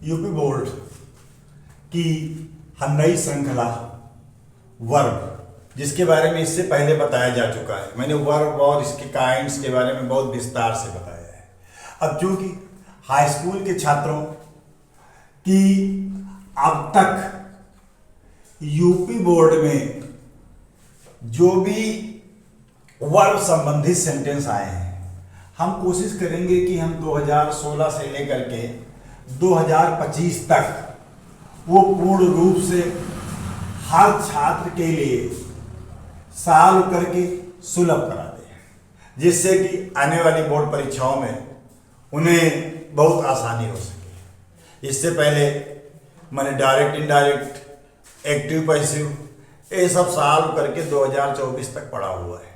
UP board की हम नई श्रृंखला वर्ब, जिसके बारे में इससे पहले बताया जा चुका है। मैंने वर्ब और इसके काइंड्स के बारे में बहुत विस्तार से बताया है। अब चूंकि हाई स्कूल के छात्रों की अब तक यूपी बोर्ड में जो भी वर्ब संबंधित सेंटेंस आए हैं, हम कोशिश करेंगे कि हम 2016 से लेकर के 2025 तक वो पूर्ण रूप से हर छात्र के लिए साल करके सुलभ करा दें, जिससे कि आने वाली बोर्ड परीक्षाओं में उन्हें बहुत आसानी हो सके। इससे पहले मैंने डायरेक्ट, इनडायरेक्ट, एक्टिव, पैसिव ये सब साल करके 2024 तक पढ़ा हुआ है।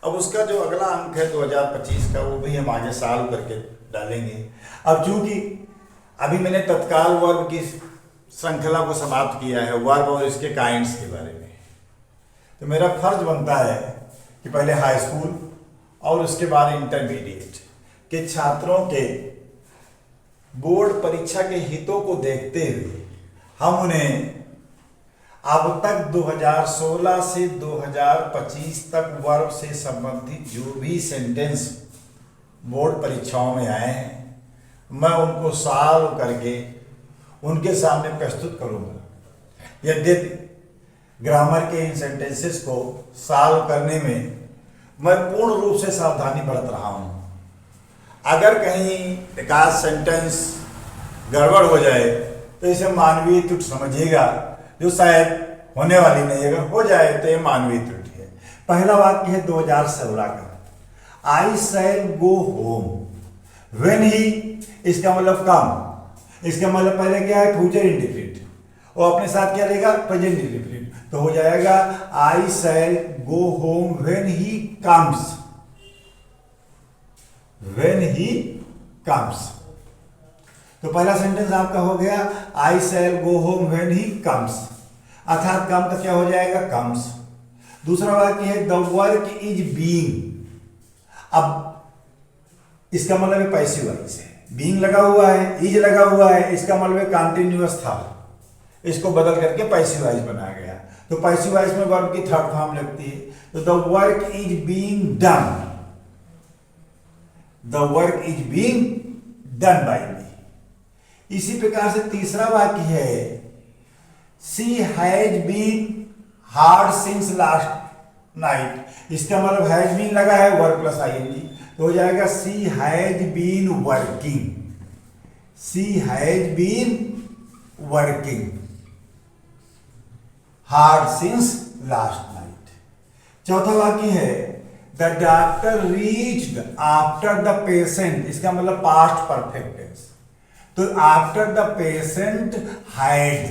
अब उसका जो अगला अंक है 2025 का, वो भी हम आगे साल करके डालेंगे। अब चूंकि अभी मैंने तत्काल वर्ब की श्रृंखला को समाप्त किया है, वर्ब और इसके काइंड्स के बारे में, तो मेरा फर्ज बनता है कि पहले हाई स्कूल और उसके बाद इंटरमीडिएट के छात्रों के बोर्ड परीक्षा के हितों को देखते हुए हम उन्हें अब तक 2016 से 2025 तक वर्ब से संबंधित जो भी सेंटेंस बोर्ड परीक्षाओं में आए हैं, मैं उनको सॉल्व करके उनके सामने प्रस्तुत करूंगा। यद्यपि ग्रामर के इन सेंटेंसेस को सॉल्व करने में मैं पूर्ण रूप से सावधानी बरत रहा हूं। अगर कहीं एकाध सेंटेंस गड़बड़ हो जाए तो इसे मानवीय त्रुटि समझिएगा, जो शायद होने वाली नहीं। अगर हो जाए तो ये मानवीय त्रुटि है। पहला वाक्य है 2016 का, आई शैल गो होम व्हेन ही, इसका मतलब कम, इसका मतलब पहले क्या है, फ्यूचर इंडेफिनिट, और अपने साथ क्या लेगा, प्रेजेंट इंडेफिनिट, तो हो जाएगा I shall go home when he comes, when he comes. तो पहला सेंटेंस आपका हो गया I shall go home when he comes, अर्थात कम का क्या हो जाएगा, कम्स। दूसरा वाक्य है द वर्क इज बीइंग, अब इसका मतलब है पैसिव वॉइस है, बीइंग लगा हुआ है, इज लगा हुआ है, इसका मतलब है कंटिन्यूअस था, इसको बदल करके पैसिव वॉइस बनाया गया। तो पैसिव वॉइस में वर्ब की थर्ड फॉर्म लगती है, तो the work is being done, the work is being done by me. इसी प्रकार से तीसरा वाक्य है she has been hard since last night, इसका मतलब हैज बीन लगा है वर्क प्लस आईएनजी, तो हो जाएगा she has been working, she has been working hard since last night. चौथा वाक्य है the doctor reached after the patient, इसका मतलब पास्ट परफेक्ट टेंस, तो after the patient had,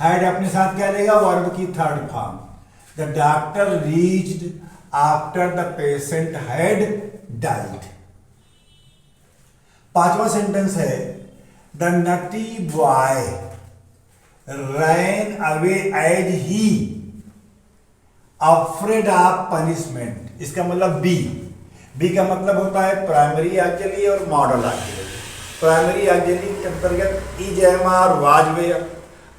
had अपने साथ क्या लेगा, वर्ब की third form. The doctor reached after the patient had died. पांचवा सेंटेंस है the naughty boy ran away as he afraid of punishment, इसका मतलब बी, बी का मतलब होता है प्राइमरी ऑक्सिलरी और मॉडल ऑक्सिलरी। प्राइमरी ऑक्सिलरी के अंतर्गत is, am, are, was, were,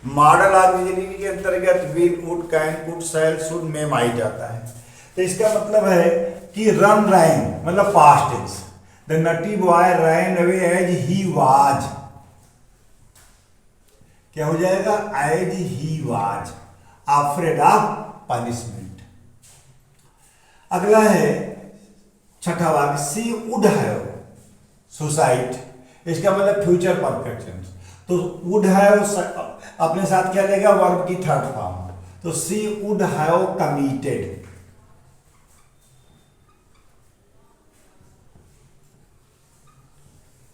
modal auxiliary के अंतर्गत will, would, can, could, shall, should, may, might जाता है। तो इसका मतलब है कि रन रैन मतलब past tense, the naughty boy ran away as he was, क्या हो जाएगा, as he was afraid of punishment. अगला है छठा वाक्य सी वुड हैव सुसाइड, इसका मतलब फ्यूचर परफेक्ट टेंस, तो वुड हैव अपने साथ क्या लेगा, वर्ब की थर्ड फॉर्म, तो she would have committed,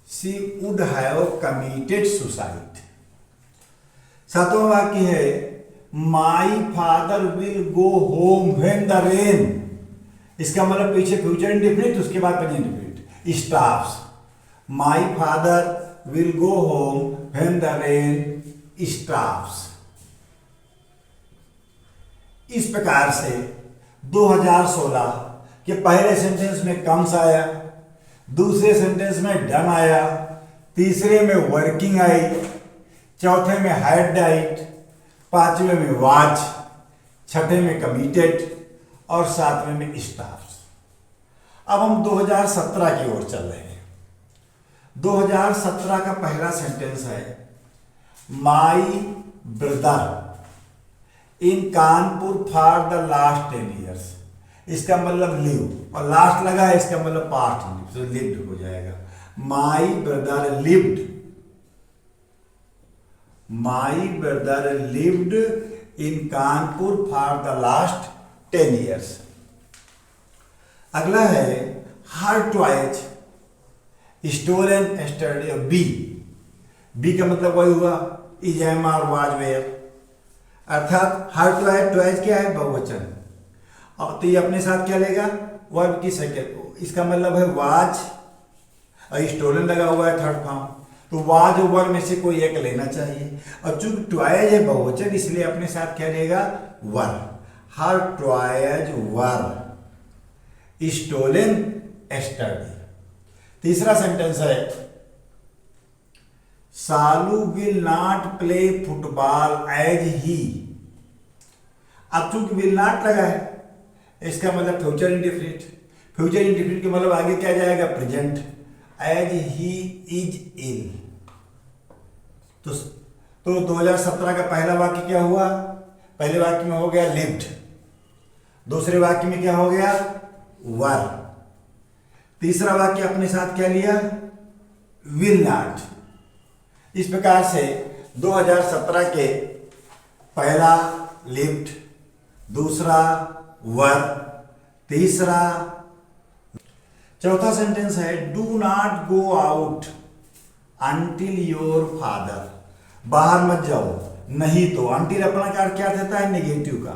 she would have committed suicide. सातवां वाक्य है my father will go home when the rain, इसका मतलब पीछे फ्यूचर इंडेफिनिट, उसके बाद present indefinite, stops, my father will go home when the rain stops. इस प्रकार से 2016 के पहले सेंटेंस में कम्स आया, दूसरे सेंटेंस में डन आया, तीसरे में वर्किंग आई, चौथे में हैड डाइट, पांचवें में वॉच, छठे में कमिटेड और सातवें में स्टाफ्स। अब हम 2017 की ओर चल रहे हैं। 2017 का पहला सेंटेंस है my brother in Kanpur for the last 10 years। इसका मतलब लिव, और लास्ट लगा है, इसका मतलब पास्ट, तो लिव्ड हो जाएगा। My brother lived in Kanpur for the last 10 years। अगला है हर ट्वाइज स्टोलन यस्टरडे। बी का मतलब वही हुआ इज एम और वाज वेयर, अर्थात हर ट्वाइज क्या है, बहुवचन। और तो ये अपने साथ क्या लेगा, वर्ब की सेकंड। इसका मतलब है वाज और स्टोलन लगा हुआ है थर्ड फॉर्म, तो वाज और वर्ब में से कोई एक लेना चाहिए। और चूंकि ट्वाइज है बहुवचन, इसलिए अपने साथ क्या लेगा, were. Her toys were stolen yesterday. तीसरा सेंटेंस है Salu will not play football as he. अब चूंकि विल नॉट लगा है, इसका मतलब फ्यूचर इंडिफिनिट। फ्यूचर इंडिफिनिट के मतलब आगे क्या जाएगा, present. As he is ill. तो 2017 का पहला वाक्य क्या हुआ, पहले वाक्य में हो गया लिव्ड, दूसरे वाक्य में क्या हो गया, वर। तीसरा वाक्य अपने साथ क्या लिया, विल नॉट। इस प्रकार से 2017 के पहला लिव्ड, दूसरा वर, तीसरा। चौथा सेंटेंस है do not go out until your father. बाहर मत जाओ, नहीं तो। अंटिल अपना का क्या देता है, नेगेटिव का।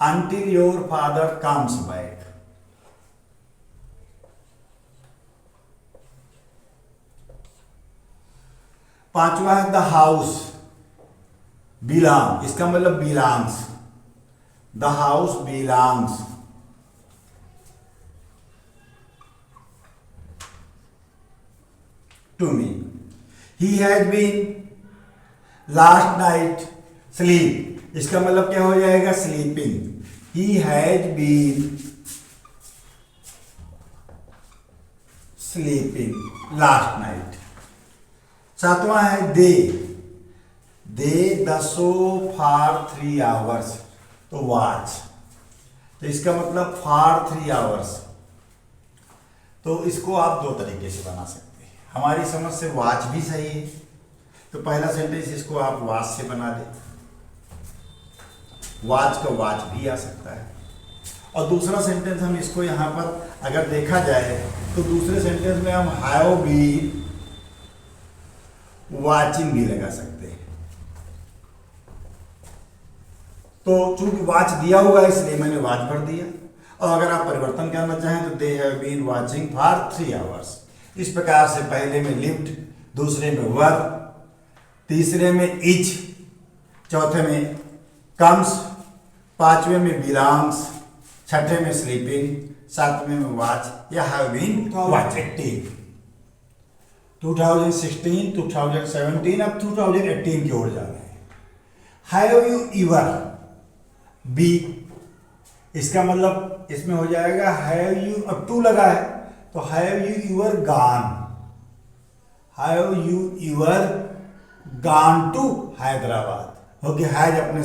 Until your father comes back. पांचवा है द हाउस बिलोंग। इसका मतलब belongs. The house belongs to me. He has been last night sleep. इसका मतलब क्या हो जाएगा, sleeping. He has been sleeping last night. सातवां है they the show for 3 hours, तो वॉच। तो इसका मतलब फॉर 3 hours। तो इसको आप दो तरीके से बना सकते हैं। हमारी समझ से वॉच भी सही है, तो पहला सेंटेंस इसको आप वॉच से बना दें। वॉच का वॉच भी आ सकता है। और दूसरा सेंटेंस हम इसको यहाँ पर अगर देखा जाए तो दूसरे सेंटेंस में हम हैव बीन वाचिंग भी लगा सकते हैं। तो चूंकि वॉच दिया हुआ है इसलिए मैंने वॉच भर दिया। और अगर आप परिवर्तन करना चाहें तो they have been watching for 3 hours। इस प्रकार से पहले में लिव्ड, दूसरे में वर, तीसरे में इज, चौथे में कम्स, पांचवें में बिलोंग्स, छठे में स्लीपिंग, सातवें में वॉच या हैव बीन वाचिंग। 2016, 2017, अब 2018 की ओर जा रहे हैं। Have you ever be. इसका मतलब इसमें हो जाएगा हैव यू, अब टू लगा है तो have you ever gone. Have you ever gone to Hyderabad. क्योंकि हैज अपने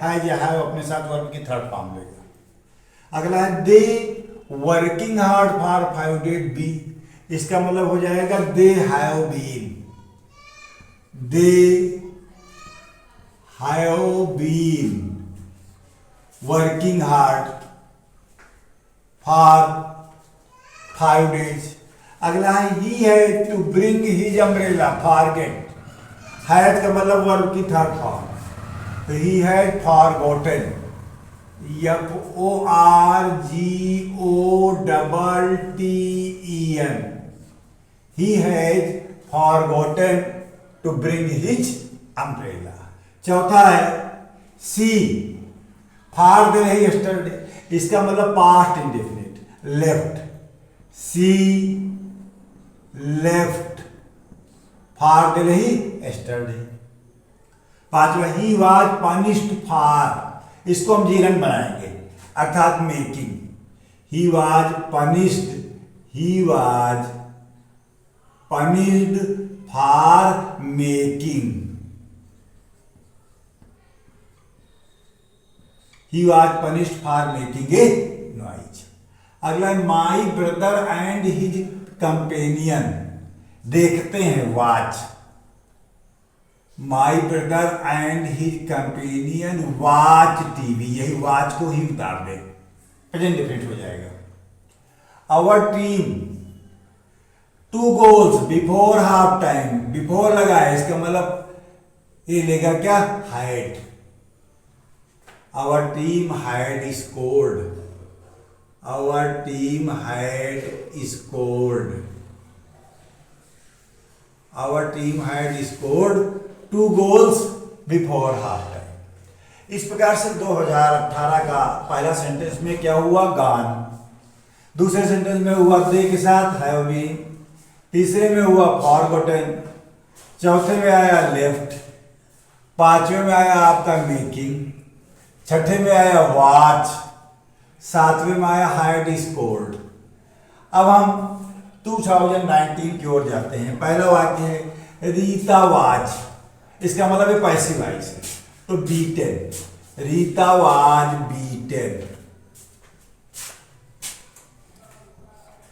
हैज या हैव अपने साथ वर्ब की थर्ड फॉर्म लेगा। अगला है they working hard for 5 days be. इसका मतलब हो जाएगा they have been. They have been working hard for 5 days। अगला है he had to bring his umbrella forget. Had का मतलब वर्ब की थर्ड फॉर्म, तो he had forgotten. FORGOTTEN। He had forgotten to bring his umbrella। चौथा है सी फार दे रही yesterday. इसका मतलब past indefinite, left. She left for Delhi yesterday. पांचवा, ही वाज पनिश्ड फॉर, इसको हम जीरन बनाएंगे अर्थात making. He was punished, he was punished for making, he was punished for making a noise. अगला, my brother and his companion, देखते हैं watch, my brother and his companion watch TV, यही watch को ही उतार दे, प्रेजेंट डिफिनिट हो जाएगा। Our team two goals before half time, before लगा है इसका मतलब ये लेगा क्या, had. Our team had scored, our team had scored, our team had scored 2 goals before half time. इस प्रकार से 2018 का पहला सेंटेंस में क्या हुआ, गॉन। दूसरे सेंटेंस में हुआ दे के साथ हैव बीन, तीसरे में हुआ फॉरगॉटन, चौथे में आया लेफ्ट, पांचवें में आया आपका मेकिंग, छठे में आया वॉच, सातवें में आया हैड स्कोर्ड। अब हम 2019 की ओर जाते हैं। पहला वाक्य है रीता वाज, इसका मतलब है पैसिव वॉइस है, तो beaten, Rita was beaten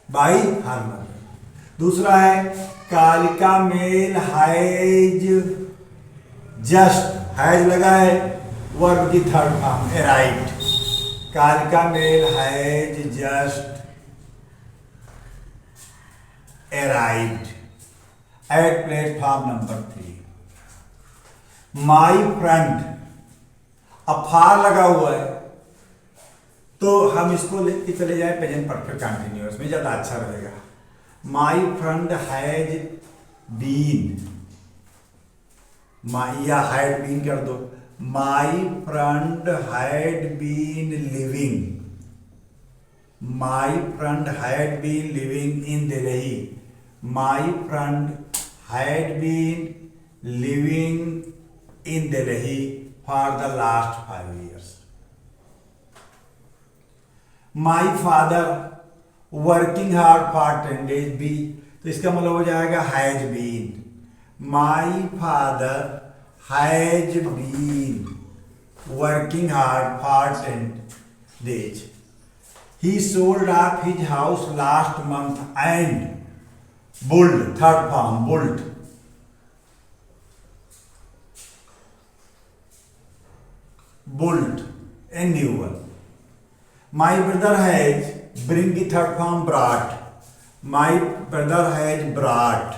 by her mother. दूसरा है Kalika mail has just, has लगा है वर्ब की third form arrived, Kalika mail has just arrived at platform number 3। My friend, अब फार लगा हुआ है तो हम इसको लेके चले जाए प्रेजेंट परफेक्ट कंटिन्यूअस में, ज्यादा अच्छा रहेगा। माई फ्रेंड हैज बीन, या हैड बीन कर दो, my friend had been living, my friend had been living in Delhi, my friend had been living in Delhi for the last 5 years. My father working hard for 10 days भी, तो इसका मतलब हो जाएगा has been, my father has been working hard for 10 days. He sold off his house last month and built, third form, built, built a new one. My brother has, bring the third form, brought, my brother has brought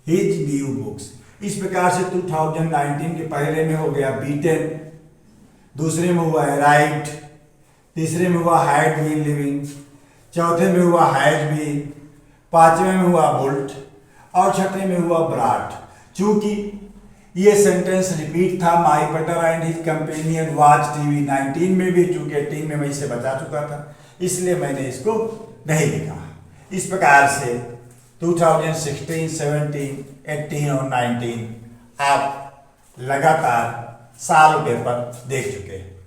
his new books. इस प्रकार से 2019 के पहले में हो गया beaten, दूसरे में हुआ राइट, तीसरे में हुआ हैड बीन लिविंग, चौथे में हुआ हैज बीन, पांचवें में हुआ बुल्ट और छठे में हुआ ब्राट। चूंकि ये सेंटेंस रिपीट था, माई brother and his companion watch TV, 19 में भी, चूंकि 18 में मैं इसे बता चुका था इसलिए मैंने इसको नहीं लिखा। इस प्रकार से 2016, 17, 18 और 19 आप लगातार साल पेपर देख चुके हैं।